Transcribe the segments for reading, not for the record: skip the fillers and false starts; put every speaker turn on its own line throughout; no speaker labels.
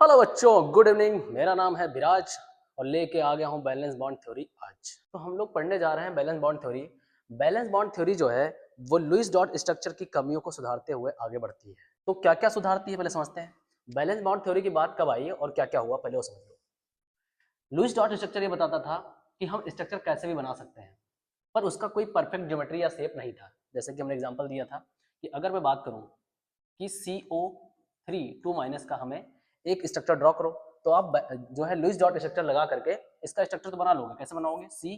Hello बच्चों, good evening. मेरा नाम है विराज और लेके आ गया हूँ बैलेंस बॉन्ड थ्योरी। आज तो हम लोग पढ़ने जा रहे हैं valence bond theory. Valence bond theory जो है वो लुईस डॉट स्ट्रक्चर की कमियों को सुधारते हुए आगे बढ़ती है। तो क्या क्या सुधारती है पहले समझते हैं। बैलेंस बॉन्ड थ्योरी की बात कब आई और क्या क्या हुआ पहले वो समझ लो। लुईस डॉट स्ट्रक्चर ये बताता था कि हम स्ट्रक्चर कैसे भी बना सकते हैं, पर उसका कोई परफेक्ट ज्योमेट्री या शेप नहीं था। जैसे कि हमने एग्जाम्पल दिया था कि अगर मैं बात करूँ कि CO3 2- का हमें एक स्ट्रक्चर ड्रॉ करो, तो आप जो है लुईस डॉट स्ट्रक्चर लगा करके इसका स्ट्रक्चर तो बना लोगे। कैसे बनाओगे? C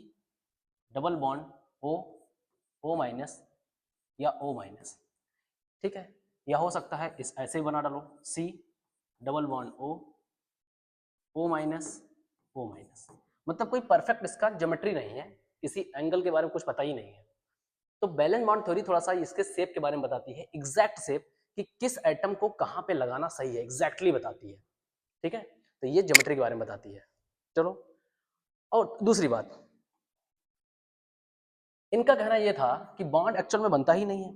डबल बॉन्ड O या O-, ठीक है। या हो सकता है इस ऐसे ही बना डालो, C डबल बॉन्ड O-, मतलब कोई परफेक्ट इसका ज्योमेट्री नहीं है, किसी एंगल के बारे में कुछ पता ही नहीं है। तो बैलेंस बॉन्ड थ्योरी थोड़ा सा इसके शेप के बारे में बताती है, एग्जैक्ट शेप कि किस एटम को कहाँ पे लगाना सही है, एग्जैक्टली बताती है। ठीक है, तो ये ज्योमेट्री के बारे में बताती है। चलो, और दूसरी बात, इनका कहना यह था कि बॉन्ड एक्चुअल में बनता ही नहीं है,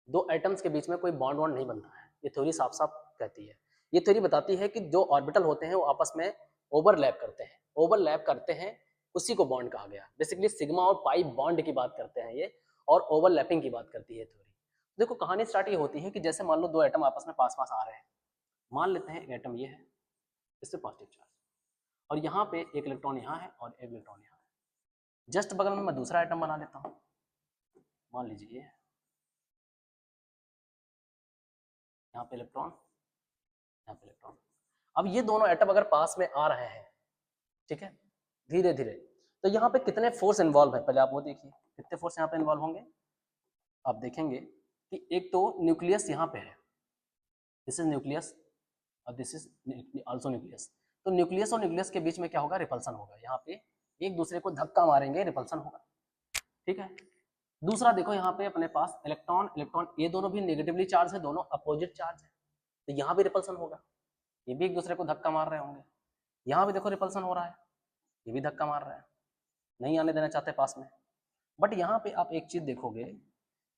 दो एटम्स के बीच में कोई बॉन्ड वॉन्ड नहीं बनता है। ये थ्योरी साफ साफ कहती है। ये थ्योरी बताती है कि जो ऑर्बिटल होते हैं वो आपस में ओवरलैप करते हैं, उसी को बॉन्ड कहा गया। बेसिकली सिग्मा और पाई बॉन्ड की बात करते हैं ये, और ओवरलैपिंग की बात करती है थ्योरी। देखो, कहानी स्टार्ट ये होती है कि जैसे मान लो दो एटम आपस में पास पास आ रहे हैं। मान लेते हैं एक एटम ये है, इससे पॉजिटिव चार्ज, और यहाँ पे एक इलेक्ट्रॉन यहाँ है और एक इलेक्ट्रॉन यहाँ है। जस्ट बगल में मैं दूसरा एटम बना लेता हूँ, मान लीजिए यहाँ पे इलेक्ट्रॉन, यहाँ पे इलेक्ट्रॉन। अब ये दोनों एटम अगर पास में आ रहे हैं, ठीक है, धीरे धीरे, तो यहाँ पे कितने फोर्स इन्वॉल्व है पहले आप वो देखिए। कितने फोर्स यहाँ पे इन्वॉल्व होंगे आप देखेंगे कि एक तो न्यूक्लियस यहाँ पे है, दिस इज न्यूक्लियस और दिस इज आल्सो न्यूक्लियस। तो न्यूक्लियस और न्यूक्लियस के बीच में क्या होगा? रिपल्सन होगा। यहाँ पे एक दूसरे को धक्का मारेंगे, रिपल्सन होगा। ठीक है। दूसरा देखो, यहाँ पे अपने पास इलेक्ट्रॉन इलेक्ट्रॉन, ये दोनों भी नेगेटिवली चार्ज है, दोनों अपोजिट चार्ज है, तो यहाँ भी रिपल्सन होगा। ये भी एक दूसरे को धक्का मार रहे होंगे। यहाँ भी देखो रिपल्सन हो रहा है, ये भी धक्का मार रहा है, नहीं आने देना चाहते पास में। बट यहाँ पे आप एक चीज देखोगे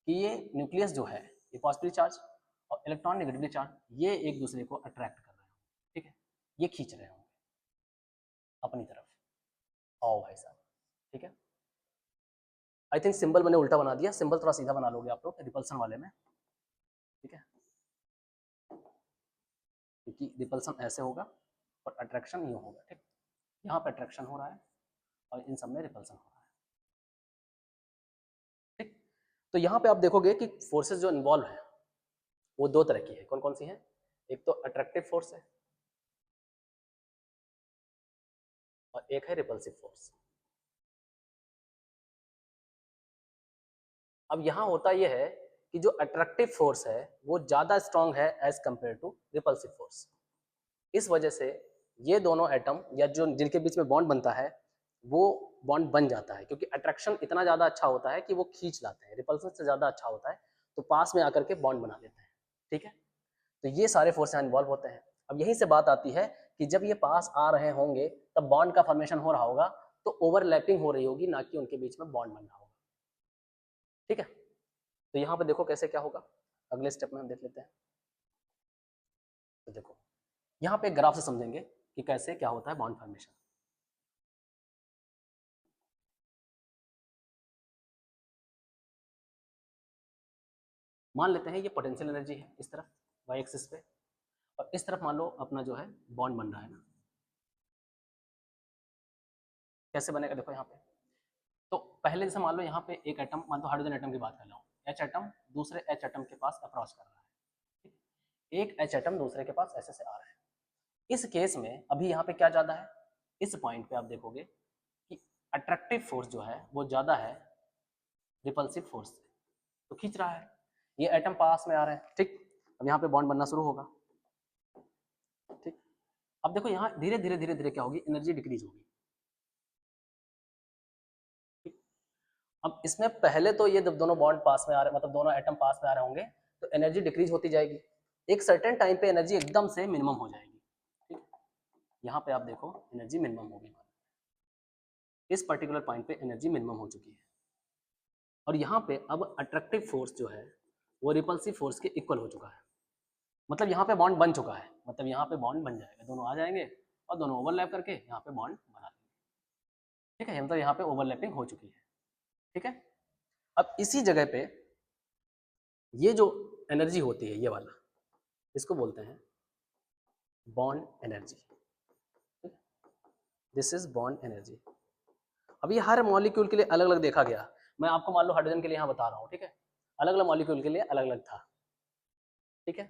कि ये न्यूक्लियस जो है ये पॉजिटिव चार्ज और इलेक्ट्रॉन नेगेटिवली चार्ज, ये एक दूसरे को अट्रैक्ट कर रहे होंगे। ठीक है, ये खींच रहे होंगे अपनी तरफ। आओ भाई साहब, ठीक है। आई थिंक सिंबल मैंने उल्टा बना दिया, सिंबल थोड़ा सीधा बना लोगे आप लोग रिपल्सन वाले में, ठीक है, क्योंकि रिपल्सन ऐसे होगा और अट्रैक्शन यूँ होगा। ठीक, यहाँ पे अट्रैक्शन हो रहा है और इन सब में रिपल्सन हो रहा है। ठीक, तो यहाँ पे आप देखोगे कि फोर्सेस जो इन्वॉल्व है वो दो तरह की है। कौन कौन सी है? एक तो अट्रैक्टिव फोर्स है और एक है रिपल्सिव फोर्स। अब यहाँ होता यह है कि जो अट्रैक्टिव फोर्स है वो ज़्यादा स्ट्रांग है as compare to repulsive force. इस वजह से ये दोनों एटम या जो जिनके बीच में बॉन्ड बनता है वो बॉन्ड बन जाता है, क्योंकि अट्रैक्शन इतना ज़्यादा अच्छा होता है कि वो खींच लाते हैं। रिपल्सन से ज़्यादा अच्छा होता है, तो पास में आकर के बॉन्ड बना लेते हैं। ठीक है, तो ये सारे फोर्स यहाँ इन्वॉल्व होते हैं। अब यहीं से बात आती है कि जब ये पास आ रहे होंगे तब बॉन्ड का फॉर्मेशन हो रहा होगा, तो ओवरलैपिंग हो रही होगी, ना कि उनके बीच में बॉन्ड बन रहा होगा। ठीक है, तो यहाँ पे देखो कैसे क्या होगा, अगले स्टेप में हम देख लेते हैं। तो देखो, यहाँ पे ग्राफ से समझेंगे कि कैसे क्या होता है बॉन्ड फॉर्मेशन। मान लेते हैं ये पोटेंशियल एनर्जी है इस तरफ वाई एक्सिस पे, और इस तरफ मान लो अपना जो है बॉन्ड बन रहा है ना। कैसे बनेगा देखो यहाँ पे, तो पहले जैसे मान लो यहाँ पे एक एटम, मान लो हाइड्रोजन एटम की बात कर रहा हूँ, एच एटम दूसरे एच एटम के पास अप्रोच कर रहा है। ठीक? एक एच एटम दूसरे के पास ऐसे से आ रहा है। इस केस में अभी यहाँ पे क्या ज़्यादा है? इस पॉइंट पे आप देखोगे कि अट्रैक्टिव फोर्स जो है वो ज़्यादा है रिपल्सिव फोर्स से, तो खींच रहा है। ये एटम पास में आ रहे हैं। ठीक, अब यहाँ पे बॉन्ड बनना शुरू होगा। ठीक, अब देखो यहाँ धीरे धीरे धीरे धीरे क्या होगी, एनर्जी डिक्रीज होगी। ठीक, अब इसमें पहले तो ये जब दोनों बॉन्ड पास में आ रहे, मतलब दोनों एटम पास में आ रहे होंगे, तो एनर्जी डिक्रीज होती जाएगी। एक सर्टेन टाइम पे एनर्जी एकदम से मिनिमम हो जाएगी। ठीक, यहाँ पे आप देखो एनर्जी मिनिमम होगी, इस पर्टिकुलर पॉइंट पे एनर्जी मिनिमम हो चुकी है। और यहाँ पे अब अट्रैक्टिव फोर्स जो है वो रिपल्सिव फोर्स के इक्वल हो चुका है। मतलब यहाँ पे बॉन्ड बन चुका है, मतलब यहाँ पे बॉन्ड बन जाएगा, दोनों आ जाएंगे और दोनों ओवरलैप करके यहाँ पे बॉन्ड बना लेंगे। ठीक है, मतलब यहाँ पे ओवरलैपिंग हो चुकी है। ठीक है, अब इसी जगह पे ये जो एनर्जी होती है ये वाला, इसको बोलते हैं bond energy. This is bond energy. अब ये हर मॉलिक्यूल के लिए अलग अलग देखा गया। मैं आपको मान लो हाइड्रोजन के लिए यहाँ बता रहा हूँ, ठीक है, अलग अलग मॉलिक्यूल के लिए अलग अलग था। ठीक है,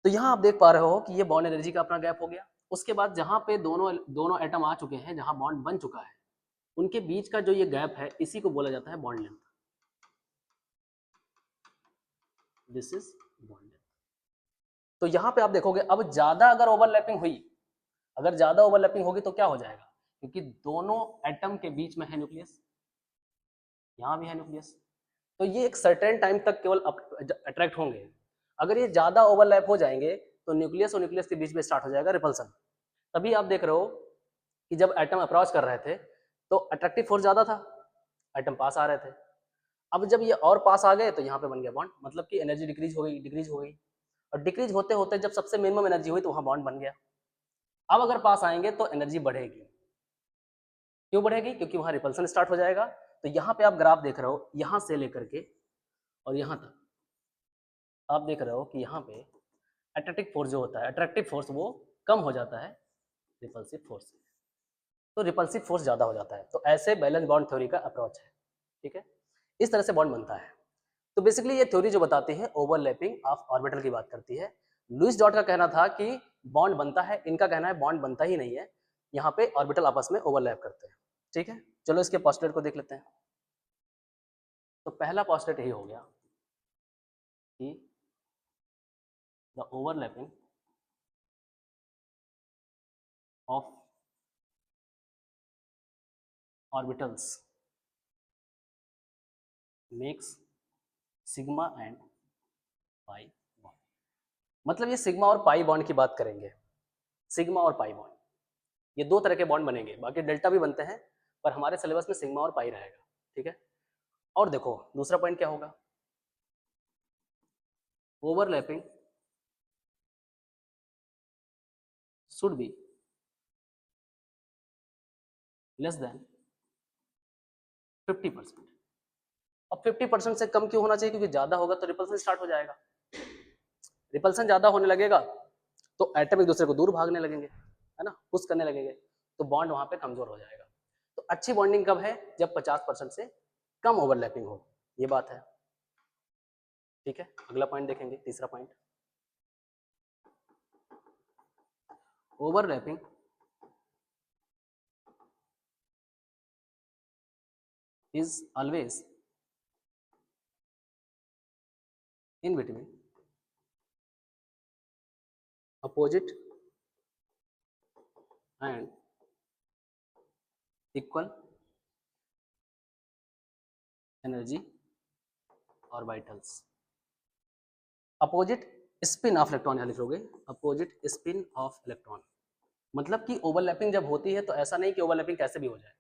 तो यहाँ आप देख पा रहे हो कि ये बॉन्ड एनर्जी का अपना गैप हो गया। उसके बाद जहाँ पे दोनों दोनों एटम आ चुके हैं, जहाँ बॉन्ड बन चुका है, उनके बीच का जो ये गैप है इसी को बोला जाता है bond length. This is bond length. तो यहाँ पे आप देखोगे अब ज्यादा अगर ओवरलैपिंग हुई, अगर ज्यादा ओवरलैपिंग होगी तो क्या हो जाएगा, क्योंकि दोनों एटम के बीच में है न्यूक्लियस, यहाँ भी है न्यूक्लियस, तो ये एक सर्टेन टाइम तक केवल अट्रैक्ट होंगे। अगर ये ज्यादा ओवरलैप हो जाएंगे तो न्यूक्लियस और न्यूक्लियस के बीच में स्टार्ट हो जाएगा रिपल्सन। तभी आप देख रहे हो कि जब एटम अप्रोच कर रहे थे तो अट्रैक्टिव फोर्स ज्यादा था, एटम पास आ रहे थे। अब जब ये और पास आ गए तो यहाँ पे बन गया बॉन्ड, मतलब कि एनर्जी डिक्रीज हो गई, डिक्रीज हो गई, और डिक्रीज होते होते जब सबसे मिनिमम एनर्जी हुई तो वहाँ बॉन्ड बन गया। अब अगर पास आएंगे तो एनर्जी बढ़ेगी। क्यों बढ़ेगी, क्योंकि वहाँ रिपल्सन स्टार्ट हो जाएगा। तो यहाँ पे आप ग्राफ देख रहे हो, यहाँ से लेकर के और यहाँ तक आप देख रहे हो कि यहाँ पे अट्रैक्टिव फोर्स जो होता है, अट्रैक्टिव फोर्स वो कम हो जाता है रिपल्सिव फोर्स से, तो रिपल्सिव फोर्स ज़्यादा हो जाता है। तो ऐसे बैलेंस बॉन्ड थ्योरी का अप्रोच है। ठीक है, इस तरह से बॉन्ड बनता है। तो बेसिकली ये थ्योरी जो बताती है ओवरलैपिंग ऑफ ऑर्बिटल की बात करती है। लुईस डॉट का कहना था कि बॉन्ड बनता है, इनका कहना है बॉन्ड बनता ही नहीं है, यहाँ पे ऑर्बिटल आपस में ओवरलैप करते हैं। ठीक है, चलो इसके पोस्टुलेट को देख लेते हैं। तो पहला पोस्टुलेट यही हो गया कि the overlapping of orbitals makes sigma and pi bond. मतलब ये सिग्मा और पाई बॉन्ड की बात करेंगे। सिग्मा और पाई बॉन्ड, ये दो तरह के बॉन्ड बनेंगे, बाकी डेल्टा भी बनते हैं, पर हमारे सिलेबस में सिग्मा और पाई रहेगा। ठीक है, और देखो दूसरा पॉइंट क्या होगा, overlapping should be less than 50%। अब 50% से कम क्यों होना चाहिए, क्योंकि ज्यादा होगा तो रिपल्सन स्टार्ट हो जाएगा। रिपल्सन ज्यादा होने लगेगा तो एटम एक दूसरे को दूर भागने लगेंगे, है ना, पुश करने लगेंगे, तो बॉन्ड वहां पे कमजोर हो जाएगा। तो अच्छी बॉन्डिंग कब है, जब 50% से कम ओवरलैपिंग हो, ये बात है। ठीक है, अगला पॉइंट देखेंगे, तीसरा point, overlapping is always in between opposite and equal energy orbitals। Opposite spin off electron यहाँ लिख लोगे, अपोजिट स्पिन ऑफ इलेक्ट्रॉन, मतलब कि ओवरलैपिंग जब होती है तो ऐसा नहीं कि ओवरलैपिंग कैसे भी हो जाए।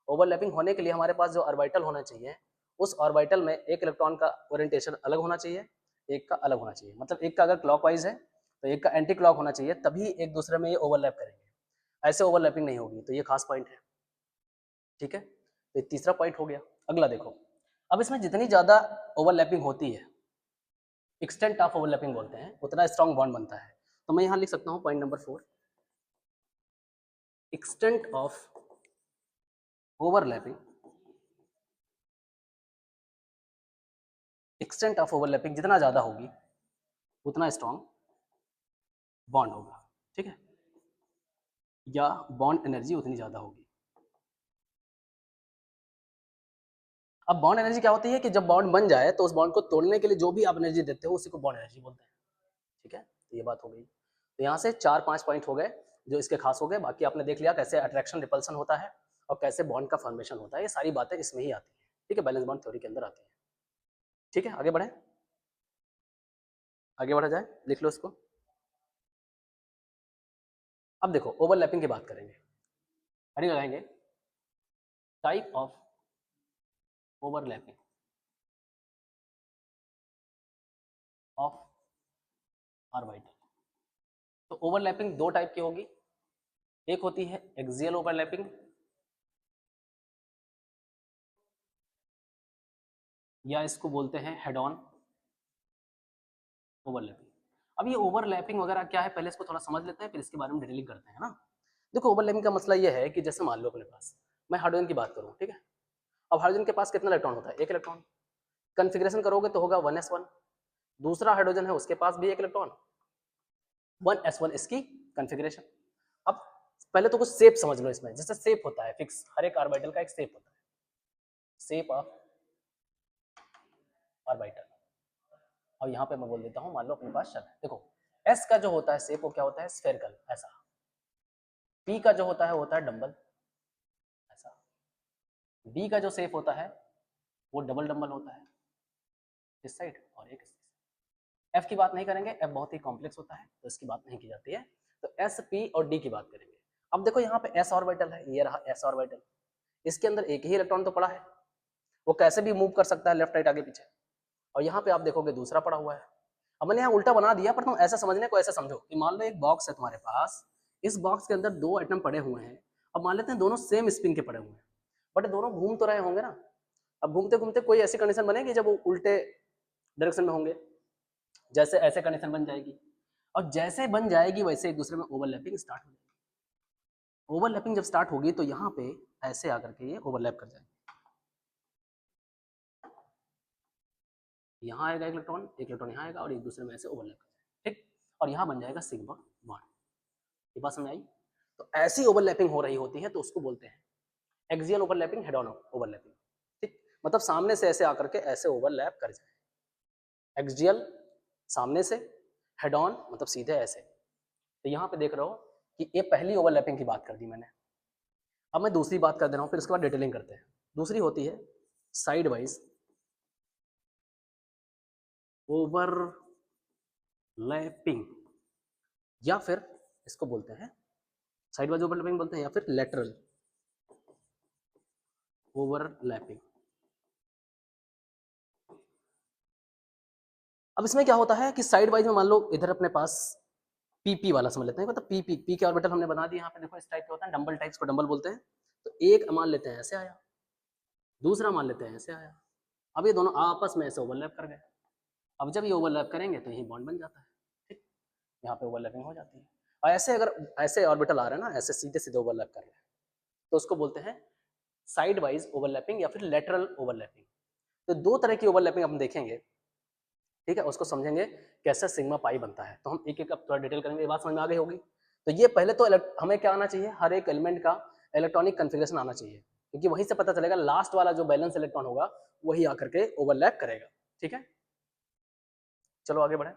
ओवरलैपिंग होने के लिए हमारे पास जो ऑर्बिटल होना चाहिए, उस ऑर्बिटल में एक इलेक्ट्रॉन का ओरिएंटेशन अलग होना चाहिए, एक का अलग होना चाहिए। मतलब एक का अगर क्लॉकवाइज है तो एक का एंटी क्लॉक होना चाहिए, तभी एक दूसरे में ये ओवरलैप करेंगे, ऐसे ओवरलैपिंग नहीं होगी। तो ये खास पॉइंट है। ठीक है, तो तीसरा पॉइंट हो गया। अगला देखो, अब इसमें जितनी ज़्यादा ओवरलैपिंग होती है, एक्सटेंट ऑफ ओवरलैपिंग बोलते हैं, उतना स्ट्रॉन्ग बॉन्ड बनता है। तो मैं यहाँ लिख सकता हूँ point number 4, extent of overlapping, extent of overlapping जितना ज़्यादा होगी उतना स्ट्रॉन्ग बॉन्ड होगा। ठीक है, या बॉन्ड एनर्जी उतनी ज़्यादा होगी। अब बॉन्ड एनर्जी क्या होती है कि जब बॉन्ड बन जाए तो उस बॉन्ड को तोड़ने के लिए जो भी आप एनर्जी देते हो उसी को बॉन्ड एनर्जी बोलते हैं। ठीक है, तो ये बात हो गई। तो यहाँ से 4-5 पॉइंट हो गए जो इसके खास हो गए। बाकी आपने देख लिया कैसे अट्रैक्शन रिपल्सन होता है और कैसे बॉन्ड का फॉर्मेशन होता है, ये सारी बातें इसमें ही आती है। ठीक है, बैलेंस बॉन्ड थ्योरी के अंदर आती है। ठीक है, आगे बढ़े, आगे बढ़ा जाए, लिख लो इसको। अब देखो ओवरलैपिंग की बात करेंगे, हेडिंग लगाएंगे type of overlapping of orbital. तो ओवरलैपिंग दो टाइप की होगी, एक होती है एक्सियल ओवरलैपिंग या इसको बोलते हैं हेड ऑन ओवरलैपिंग। अब ये ओवरलैपिंग वगैरह क्या है पहले इसको थोड़ा समझ लेते हैं, फिर इसके बारे में डिटेलिंग करते हैं ना। देखो ओवरलैपिंग का मसला ये है कि जैसे मान लो अपने पास, मैं हाइड्रोजन की बात करूँ, ठीक है। अब हाइड्रोजन के पास कितना इलेक्ट्रॉन होता है? एक इलेक्ट्रॉन। कन्फिग्रेशन करोगे तो होगा 1s1। दूसरा हाइड्रोजन है उसके पास भी एक इलेक्ट्रॉन, 1s1 इसकी कन्फिग्रेशन। अब पहले तो कुछ शेप समझ लो इसमें, जैसे शेप होता है फिक्स, हर एक ऑर्बिटल का एक शेप होता है, शेप ऑफ ऑर्बिटल। और यहाँ पे मैं बोल देता हूँ, मान लो अपने पास चल है, देखो एस का जो होता है शेप वो क्या होता है? स्फेरिकल ऐसा। पी का जो होता है डम्बल ऐसा। डी का जो शेप होता है वो डबल डम्बल होता है इस साइड और एक इस साइड। एफ की बात नहीं करेंगे, एफ बहुत ही कॉम्प्लेक्स होता है तो इसकी बात नहीं की जाती है। तो एस, पी और डी की बात करेंगे। अब देखो यहाँ पे एस ऑर्बिटल है, ये रहा एस ऑर्बिटल, इसके अंदर एक ही इलेक्ट्रॉन तो पड़ा है, वो कैसे भी मूव कर सकता है लेफ्ट राइट आगे पीछे। और यहाँ पे आप देखोगे दूसरा पड़ा हुआ है। अब मैंने यहाँ उल्टा बना दिया, पर तुम ऐसा समझने को ऐसा समझो कि मान लो एक बॉक्स है तुम्हारे पास, इस बॉक्स के अंदर दो एटम पड़े हुए हैं। अब मान लेते हैं दोनों सेम स्पिन के पड़े हुए हैं, बट दोनों घूम तो रहे होंगे ना। अब घूमते घूमते कोई ऐसी कंडीशन बनेगी जब वो उल्टे डायरेक्शन में होंगे, जैसे ऐसे कंडीशन बन जाएगी, और जैसे बन जाएगी वैसे एक दूसरे में ओवरलैपिंग स्टार्ट हो जाएगी। ओवरलैपिंग जब स्टार्ट होगी तो यहाँ पे ऐसे आकर के ये ओवरलैप कर जाएंगे। यहाँ आएगा एक इलेक्ट्रॉन यहाँ आएगा और एक दूसरे में ऐसे ओवरलैप कर जाएगा, ठीक। और यहाँ बन जाएगा सिग्मा बॉन्ड। ये बात समझ आई? तो ऐसी ओवरलैपिंग हो रही होती है तो उसको बोलते हैं axial overlapping, head on overlapping, ठीक। मतलब सामने से ऐसे आकर के ऐसे ओवरलैप कर जाए, एक्सियल सामने से, हेड ऑन मतलब सीधे ऐसे। तो यहाँ पे देख रहे हो कि ये पहली ओवरलैपिंग की बात कर दी मैंने। अब मैं दूसरी बात कर दे रहा हूँ, फिर उसके बाद डिटेलिंग करते हैं। दूसरी होती है साइड वाइज ओवरलैपिंग, या फिर इसको बोलते हैं साइड वाइज ओवरलैपिंग बोलते हैं, या फिर लेटरल ओवरलैपिंग। अब इसमें क्या होता है कि साइड वाइज में मान लो इधर अपने पास पीपी वाला समझ लेते हैं, मतलब पी के ऑर्बिटल हमने बना दिया। यहाँ पे देखो इस टाइप के होता है, डंबल टाइप्स को डंबल बोलते हैं। तो एक मान लेते हैं ऐसे आया, दूसरा मान लेते हैं ऐसे आया। अब ये दोनों आपस में ऐसे ओवरलैप कर गए। अब जब ये ओवरलैप करेंगे तो यही बॉन्ड बन जाता है, ठीक। यहाँ पे ओवरलैपिंग हो जाती है। और ऐसे अगर ऐसे ऑर्बिटल आ रहे हैं ना, ऐसे सीधे सीधे ओवरलैप कर रहे हैं, तो उसको बोलते हैं साइड वाइज ओवरलैपिंग या फिर लेटरल ओवरलैपिंग। तो दो तरह की ओवरलैपिंग हम देखेंगे, ठीक है, उसको समझेंगे कैसे सिग्मा पाई बनता है। तो हम एक एक अब थोड़ा डिटेल करेंगे, ये बात समझ में आ गई होगी। तो ये पहले तो हमें क्या आना चाहिए, हर एक एलिमेंट का इलेक्ट्रॉनिक कन्फिग्रेशन आना चाहिए, क्योंकि वहीं से पता चलेगा लास्ट वाला जो बैलेंस इलेक्ट्रॉन होगा वही आकर के ओवरलैप करेगा, ठीक है। चलो आगे बढ़े।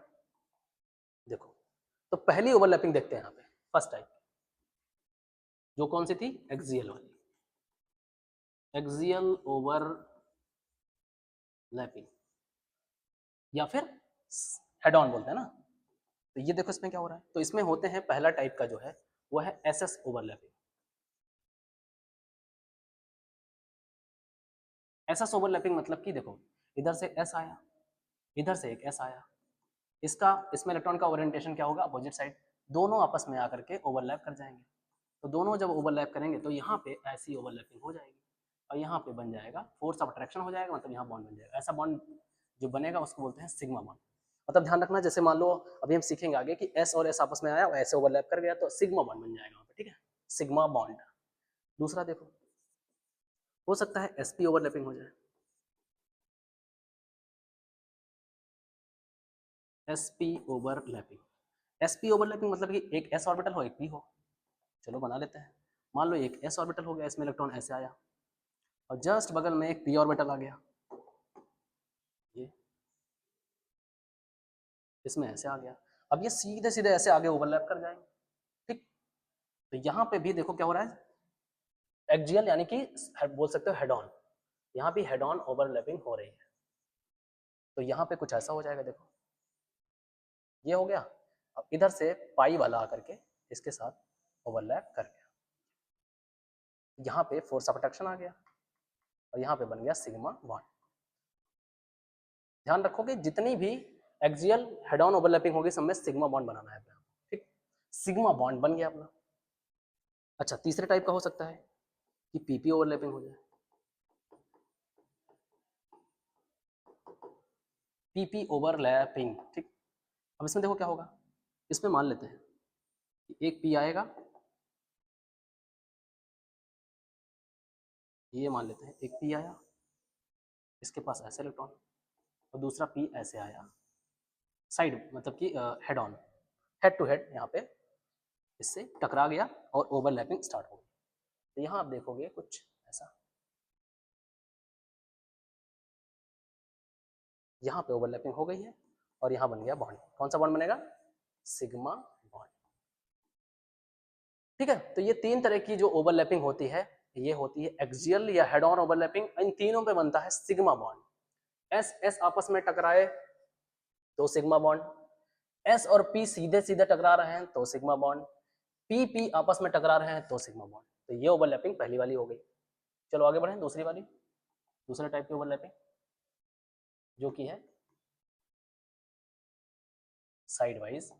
देखो तो पहली ओवरलैपिंग देखते हैं यहाँ पे, फर्स्ट टाइप, जो कौन सी थी? एक्सियल वाली, एक्सियल ओवरलैपिंग या फिर हेड ऑन बोलते हैं ना। तो ये देखो इसमें क्या हो रहा है, तो इसमें होते हैं पहला टाइप का जो है वो है एसएस ओवरलैपिंग। एसएस ओवरलैपिंग मतलब कि देखो इधर से एस आया, इधर से एक एस आया, इसका इसमें इलेक्ट्रॉन का ओरिएंटेशन क्या होगा? Opposite side. दोनों आपस में आकर के ओवरलैप कर जाएंगे। तो दोनों जब ओवरलैप करेंगे तो यहाँ पे ऐसी ओवरलैपिंग हो जाएगी और यहाँ पे बन जाएगा फोर्स ऑफ अट्रैक्शन हो जाएगा, मतलब यहाँ बॉन्ड बन जाएगा। ऐसा बॉन्ड जो बनेगा उसको बोलते हैं सिग्मा बॉन्ड। मतलब ध्यान रखना, जैसे मान लो अभी हम सीखेंगे आगे कि एस और एस आपस में आया और ऐसे ओवरलैप कर गया तो सिग्मा बॉन्ड बन जाएगा वहाँ पे, ठीक है, सिग्मा बॉन्ड। दूसरा देखो, हो सकता है एसपी ओवरलैपिंग हो जाए, एसपी ओवरलैपिंग। एसपी ओवरलैपिंग मतलब कि एक एस ऑर्बिटल हो एक पी हो। चलो बना लेते हैं। मान लो एक एस ऑर्बिटल हो गया, इसमें इलेक्ट्रॉन ऐसे आया और जस्ट बगल में एक पी ऑर्बिटल आ गया, ये इसमें ऐसे आ गया। अब ये सीधे सीधे ऐसे आगे ओवरलैप कर जाएंगे, ठीक। तो यहाँ पे भी देखो क्या हो रहा है, एक्सियल यानी कि बोल सकते हो हेड ऑन, यहाँ भी हेड ऑन ओवरलैपिंग हो रही है। तो यहाँ पे कुछ ऐसा हो जाएगा, देखो ये हो गया। अब इधर से पाई वाला आकर के इसके साथ ओवरलैप कर गया, यहाँ पे फोर्स ऑफ अट्रैक्शन आ गया और यहाँ पे बन गया सिग्मा बॉन्ड। ध्यान रखोगे जितनी भी एक्सियल हेड ऑन ओवरलैपिंग होगी, सब में सिग्मा बॉन्ड बनाना है अपने आप, ठीक। सिग्मा बॉन्ड बन गया अपना। अच्छा, तीसरे टाइप का हो सकता है कि पीपी ओवरलैपिंग हो जाए, पीपी ओवरलैपिंग, ठीक। अब इसमें देखो क्या होगा, इसमें मान लेते हैं कि एक पी आएगा, ये मान लेते हैं एक पी आया, इसके पास ऐसे इलेक्ट्रॉन, और दूसरा पी ऐसे आया, साइड मतलब कि head on, head to head यहाँ पे इससे टकरा गया और ओवरलैपिंग स्टार्ट हो गई। तो यहाँ आप देखोगे कुछ ऐसा, यहाँ पे ओवरलैपिंग हो गई है और यहाँ बन गया बॉन्ड। कौन सा बॉन्ड बनेगा? सिग्मा बॉन्ड, ठीक है। तो ये तीन तरह की जो ओवरलैपिंग होती है, ये होती है एक्सियल या हेड ऑन ओवरलैपिंग। इन तीनों पे बनता है सिग्मा बॉन्ड। एस एस आपस में टकराए तो सिग्मा बॉन्ड, एस और पी सीधे सीधे टकरा रहे हैं तो सिग्मा बॉन्ड, पी पी आपस में टकरा रहे हैं तो सिग्मा बॉन्ड। तो ये ओवरलैपिंग पहली वाली हो गई। चलो आगे बढ़ें, दूसरी वाली, दूसरे टाइप की ओवरलैपिंग जो कि है साइड वाइज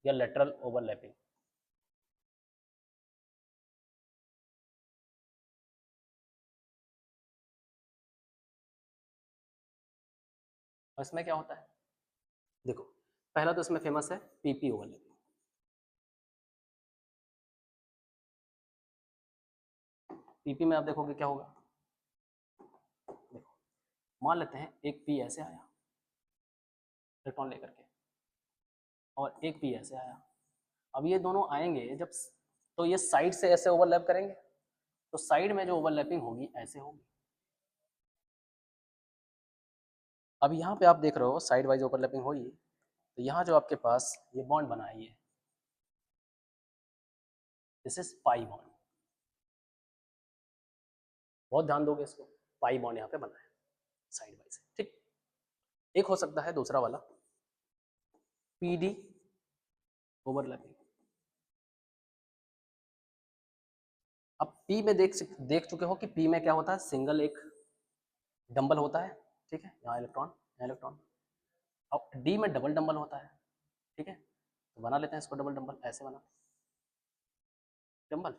या लेटरल ओवरलैपिंग। और इसमें क्या होता है, देखो पहला तो इसमें फेमस है पीपी ओवरलैपिंग। पीपी में आप देखोगे क्या होगा, देखो मान लेते हैं एक पी ऐसे आया इलेक्ट्रॉन लेकर के, और एक पी ऐसे आया। अब ये दोनों आएंगे जब, तो ये साइड से ऐसे ओवरलैप करेंगे, तो साइड में जो ओवरलैपिंग होगी ऐसे होगी। अब यहाँ पे आप देख रहे हो साइड वाइज ओवरलैपिंग हुई, तो यहाँ जो आपके पास ये बॉन्ड बना है, ये दिस इज पाई बॉन्ड, बहुत ध्यान दोगे इसको, पाई बॉन्ड यहाँ पे बना है साइड वाइज, ठीक। एक हो सकता है दूसरा वाला पीडी ओवरलैपिंग। अब पी में देख चुके हो कि पी में क्या होता है, सिंगल एक डंबल होता है, ठीक है, यहाँ इलेक्ट्रॉन यहाँ इलेक्ट्रॉन। अब डी में डबल डंबल होता है, ठीक है, तो बना लेते हैं इसको डबल डंबल, ऐसे बना डंबल,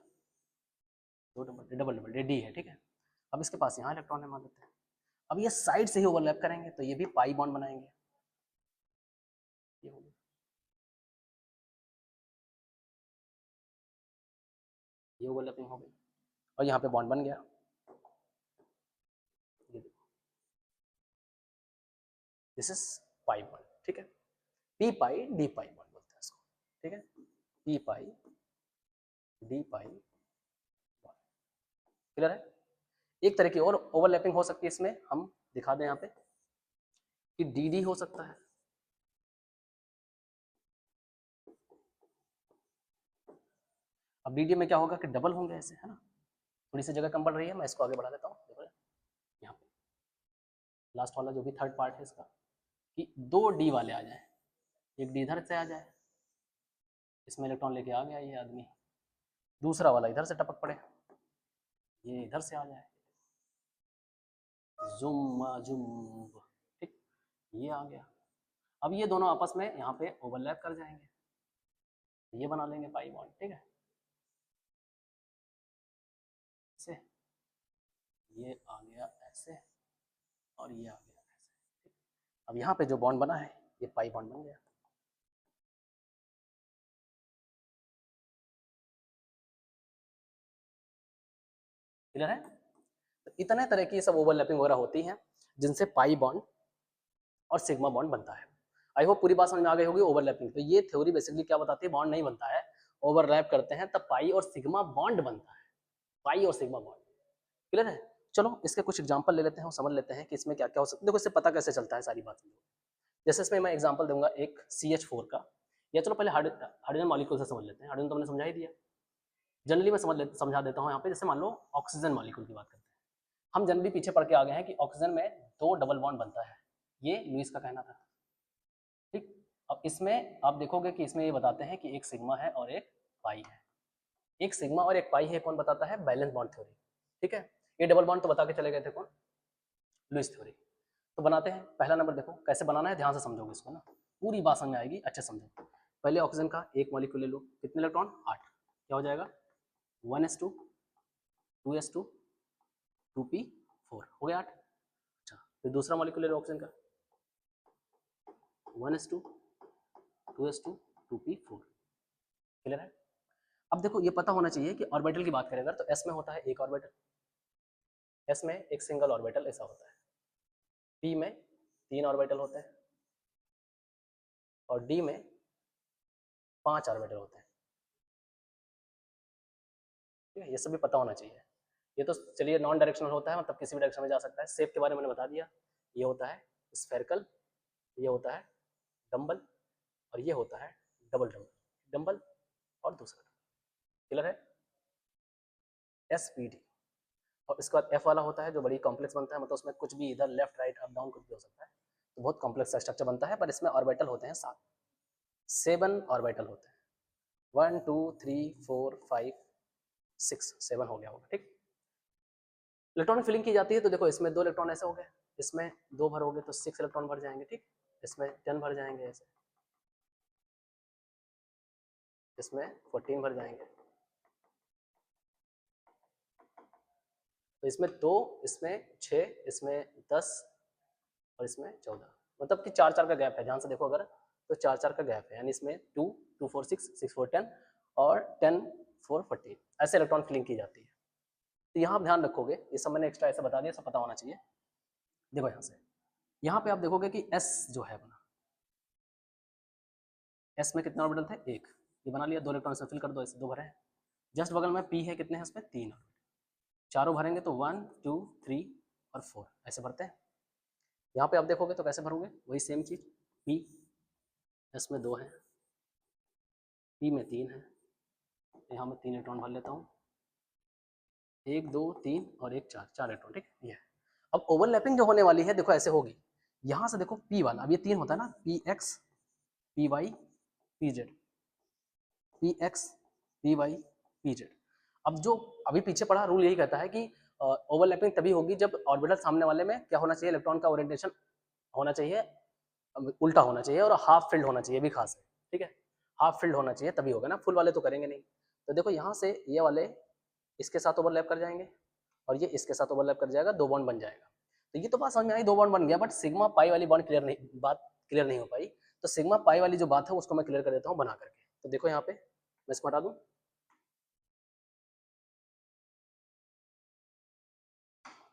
दो डबल डबल डबल, ये डी है, ठीक है। अब इसके पास यहाँ इलेक्ट्रॉन है मान लेते हैं। अब ये साइड से ही ओवरलैप करेंगे तो ये भी पाई बॉन्ड बनाएंगे, ये हो गया, ये ओवरलैपिंग हो गई और यहाँ पे बॉन्ड बन गया, ये देखो दिस इज पाई बॉन्ड, ठीक है। पी पाई डी पाई बॉन्ड बोलते हैं इसको, ठीक है, पी पाई डी पाई बॉन्ड, क्लियर है। एक तरह की और ओवरलैपिंग हो सकती है इसमें, हम दिखा दें यहाँ पे कि डी डी हो सकता है। अब डी डी में क्या होगा कि डबल होंगे ऐसे, है ना, थोड़ी सी जगह कम पड़ रही है, मैं इसको आगे बढ़ा देता हूँ। देखो यहाँ पे लास्ट वाला जो भी थर्ड पार्ट है इसका, कि दो डी वाले आ जाए, एक डी इधर से आ जाए, इसमें इलेक्ट्रॉन लेके आ गया ये आदमी, दूसरा वाला इधर से टपक पड़े, ये इधर से आ जाए, जुम जुम, ठीक, ये आ गया। अब ये दोनों आपस में यहाँ पे ओवरलैप कर जाएंगे, ये बना लेंगे पाई बॉन्ड, ठीक है, ऐसे, ये आ गया ऐसे और ये आ गया ऐसे, ठीक। अब यहाँ पे जो बॉन्ड बना है ये पाई बॉन्ड बन गया। क्लियर है। तो इतने तरह की सब ओवरलैपिंग वगैरह होती हैं जिनसे पाई बॉन्ड और सिग्मा बॉन्ड बनता है। आई होप पूरी बात समझ में आ गई होगी ओवरलैपिंग। तो ये थ्योरी बेसिकली क्या बताती है, बॉन्ड नहीं बनता है, ओवरलैप करते हैं तब पाई और सिग्मा बॉन्ड बनता है, पाई और सिग्मा बॉन्ड। क्लियर है। चलो इसके कुछ एग्जांपल ले लेते हैं और समझ लेते हैं कि इसमें क्या क्या हो सकता है। देखो इससे पता कैसे चलता है सारी बात। जैसे इसमें मैं एग्जांपल दूंगा एक CH4 का, या चलो पहले हाइड्रोजन मॉलिक्यूल से समझ लेते हैं। हाइड्रोजन तो मैंने समझा ही दिया, जनरली मैं समझा देता हूँ यहाँ पे। जैसे मान लो ऑक्सीजन मॉलिक्यूल की बात करते हैं, हम जनरली पीछे पढ़ के आ गए हैं कि ऑक्सीजन में दो डबल बॉन्ड बनता है, ये लुईस का कहना था, ठीक। अब इसमें आप देखोगे कि इसमें ये बताते हैं कि एक सिग्मा है और एक पाई है, एक सिग्मा और एक पाई है, कौन बताता है, बैलेंस बॉन्ड थ्योरी, ठीक है। ये डबल बॉन्ड तो बता के चले गए थे कौन, लुईस थ्योरी। तो बनाते हैं। पहला नंबर देखो कैसे बनाना है, ध्यान से समझोगे इसको ना, पूरी बात समझ में आएगी, अच्छे समझो। पहले ऑक्सीजन का एक मॉलिक्यूल ले लो, कितने इलेक्ट्रॉन, 8, क्या हो जाएगा 1s2 2s2 2p4 हो गया 8। अच्छा फिर दूसरा मॉलिक्यूल ले लो ऑक्सीजन का 1s2 2s2 2p4, क्लियर है। अब देखो ये पता होना चाहिए कि ऑर्बिटल की बात करें अगर, तो s में होता है एक ऑर्बिटल, s में एक सिंगल ऑर्बिटल ऐसा होता है, p में 3 ऑर्बिटल होते हैं और d में 5 ऑर्बिटल होते हैं, ठीक है, ये सब भी पता होना चाहिए। ये तो चलिए नॉन डायरेक्शनल होता है, मतलब किसी भी डायरेक्शन में जा सकता है। शेप के बारे में मैंने बता दिया, ये होता है स्फेरिकल, ये होता है डम्बल और ये होता है डबल डम्बल, डम्बल और दूसरा, क्लियर है, SPD। और इसके बाद F वाला होता है जो बड़ी कॉम्प्लेक्स बनता है, मतलब उसमें कुछ भी इधर लेफ्ट राइट अप डाउन कुछ भी हो सकता है, तो बहुत कॉम्प्लेक्स स्ट्रक्चर बनता है, पर इसमें ऑर्बिटल होते हैं 7 ऑर्बिटल होते हैं, 1 2 3 4 5 6 7 हो गया होगा, ठीक। इलेक्ट्रॉनिक फिलिंग की जाती है, तो देखो इसमें 2 इलेक्ट्रॉन ऐसे हो गए, इसमें 2 भरोगे तो 6 इलेक्ट्रॉन भर जाएंगे, ठीक, इसमें 10 भर जाएंगे ऐसे, इसमें 14 भर जाएंगे, तो इसमें 2, इसमें 6, इसमें 10 और इसमें 14, मतलब कि 4 का गैप है, ध्यान से देखो अगर, तो 4 का गैप है, यानी इसमें 2 2 4 6 6 4 10 और 10 4 14 ऐसे इलेक्ट्रॉन फिलिंग की जाती है। तो यहाँ आप ध्यान रखोगे, ये सब मैंने एक्स्ट्रा ऐसा बता दिया, सब पता होना चाहिए। देखो यहाँ से, यहाँ पे आप देखोगे कि S जो है अपना, S में कितने ऑर्बिटल थे, एक, ये बना लिया, 2 इलेक्ट्रॉन इसमें फिल कर दो, ऐसे 2 भरे हैं। जस्ट बगल में P है, कितने हैं इसमें, 3 ऑर्बिटल, चारों भरेंगे तो 1 2 3 और 4 ऐसे भरते हैं। यहाँ पे आप देखोगे तो कैसे भरोगे, वही सेम चीज़, P S में 2 है, P में 3 है, यहाँ मैं 3 इलेक्ट्रॉन भर लेता हूँ, 1 2 3 और 1 4, 4 इलेक्ट्रॉन, ठीक, ये है। अब ओवरलैपिंग जो होने वाली है देखो ऐसे होगी, यहाँ से देखो P वाला, अब ये 3 होता है ना, PX PY PZ, PX PY PZ। अब जो अभी पीछे पढ़ा रूल यही कहता है कि ओवरलैपिंग तभी होगी जब ऑर्बिटल सामने वाले में क्या होना चाहिए, इलेक्ट्रॉन का ओरिएंटेशन होना चाहिए, उल्टा होना चाहिए और हाफ फिल्ड होना चाहिए, भी खास है, ठीक है, हाफ फिल्ड होना चाहिए तभी होगा ना, फुल वाले तो करेंगे नहीं। तो देखो यहाँ से ये वाले इसके साथ ओवरलैप कर जाएंगे और ये इसके साथ ओवरलैप कर जाएगा, 2 बॉन्ड बन जाएगा। तो ये तो बात समझ में आई, 2 बॉन्ड बन गया, बट सिग्मा पाई वाली बॉन्ड क्लियर नहीं, बात क्लियर नहीं हो पाई। तो सिग्मा पाई वाली जो बात है उसको मैं क्लियर कर देता हूँ बना करके। तो देखो यहाँ पे मैं इसको हटा दूँ,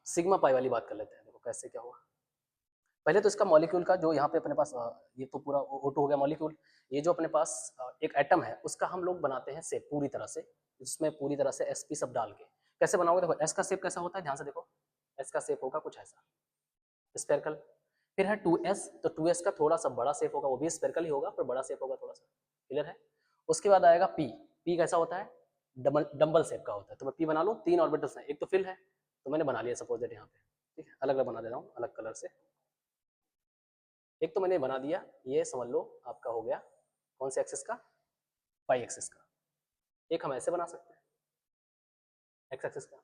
सिग्मा पाई वाली बात कर लेते हैं, देखो कैसे क्या हुआ। पहले तो इसका मॉलिक्यूल का जो यहाँ पे अपने पास ये तो पूरा O2 हो गया मॉलिक्यूल, ये जो अपने पास एक एटम है उसका हम लोग बनाते हैं शेप पूरी तरह से, जिसमें पूरी तरह से sp सब डाल के। कैसे बनाओगे, देखो s का शेप कैसा होता है, ध्यान से देखो, s का शेप होगा कुछ ऐसा स्पेरिकल। फिर है 2s, तो 2s का थोड़ा सा बड़ा शेप होगा, वो भी स्पेरिकल ही होगा पर बड़ा शेप होगा थोड़ा सा, क्लियर है। उसके बाद आएगा p, p कैसा होता है, डम्बल शेप का होता है। तो मैं p बना लूँ, 3 ऑर्बिटल्स हैं, एक तो फिल है तो मैंने बना लिया सपोज दैट यहाँ पे, ठीक है, अलग अलग बना दे रहा हूँ अलग कलर से। एक तो मैंने बना दिया, ये समझ लो आपका हो गया कौन से एक्सिस का, पाई एक्सिस का। एक हम ऐसे बना सकते हैं एक्स एक्सिस का,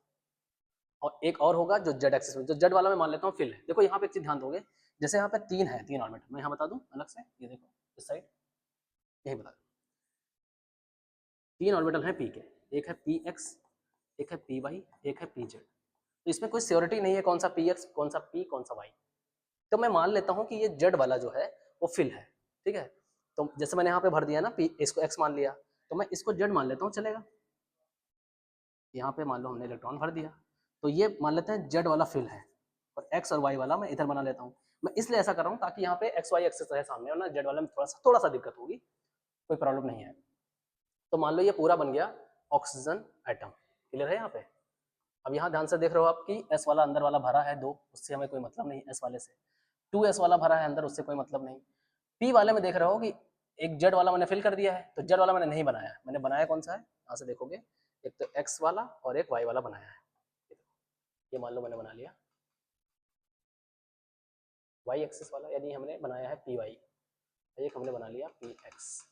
और एक और होगा जो जेड एक्सिस में, जो जेड वाला मैं मान लेता हूँ फिल है। देखो यहाँ पे एक चीज ध्यान दोगे, जैसे यहाँ पे 3 है, 3 ऑर्बिटल, मैं यहाँ बता दूँ अलग से, ये देखो इस साइड, यही बता दूँ 3 ऑर्बिटल हैं पी के, एक है पी एक्स, एक है पी वाई, एक है पी जेड। तो इसमें कोई श्योरिटी नहीं है कौन सा पी एक्स, कौन सा पी, कौन सा वाई। तो मैं मान लेता हूँ कि ये जेड वाला जो है वो फिल है, ठीक है। तो जैसे मैंने यहाँ पे भर दिया ना, पी इसको एक्स मान लिया, तो मैं इसको जेड मान लेता हूँ, चलेगा। यहाँ पे मान लो हमने इलेक्ट्रॉन भर दिया, तो ये मान लेते हैं जेड वाला फिल है, और एक्स और वाई वाला मैं इधर बना लेता हूँ। मैं इसलिए ऐसा कर रहा हूँ ताकि यहाँ पे एक्स वाई एक्सेस रहे सामने, और ना जेड वाले में थोड़ा सा दिक्कत होगी, कोई प्रॉब्लम नहीं है। तो मान लो ये पूरा बन गया ऑक्सीजन एटम, क्लियर है यहाँ पे। अब यहाँ ध्यान से देख रहे हो आप कि एस वाला अंदर वाला भरा है 2, उससे हमें कोई मतलब नहीं, एस वाले से 2s वाला भरा है अंदर, उससे कोई मतलब नहीं। पी वाले में देख रहे हो कि एक जेड वाला मैंने फिल कर दिया है, तो जेड वाला मैंने नहीं बनाया, मैंने बनाया कौन सा है, यहाँ से देखोगे एक तो एक्स वाला और एक वाई वाला बनाया है। ये मान लो मैंने बना लिया वाई एक्सिस वाला, यानी हमने बनाया है पी वाई, एक हमने बना लिया पी एक्स,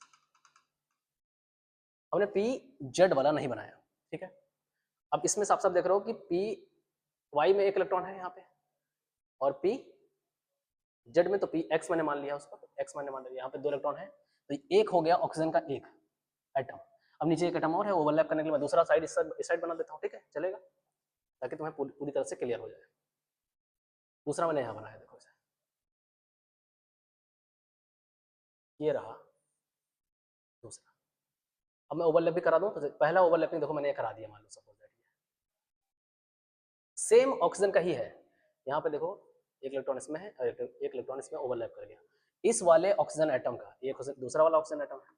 हमने पी जेड वाला नहीं बनाया, ठीक है। अब इसमें साफ साफ देख रहे हो कि पी वाई में एक इलेक्ट्रॉन है यहाँ पे, और पी जेड में तो पी एक्स मैंने मान लिया, उसको एक्स मैंने मान लिया। यहाँ पे 2 इलेक्ट्रॉन है तो एक हो गया ऑक्सीजन का एक एटम। अब नीचे एक एटम और है, ओवरलैप करने के लिए मैं दूसरा साइड इस साइड बना देता हूँ, ठीक है चलेगा, ताकि तुम्हें पूरी तरह से क्लियर हो जाए। दूसरा मैंने यहाँ बनाया, देखो ये रहा दूसरा। अब मैं ओवरलैप भी करा दूँ तो पहला ओवरलैपिंग देखो मैंने करा दिया, मान लो सपोज दैट सेम ऑक्सीजन का ही है। यहाँ पे देखो एक इलेक्ट्रॉन इसमें है और एक इलेक्ट्रॉन इसमें ओवरलैप कर गया। इस वाले ऑक्सीजन एटम का एक दूसरा वाला ऑक्सीजन एटम है,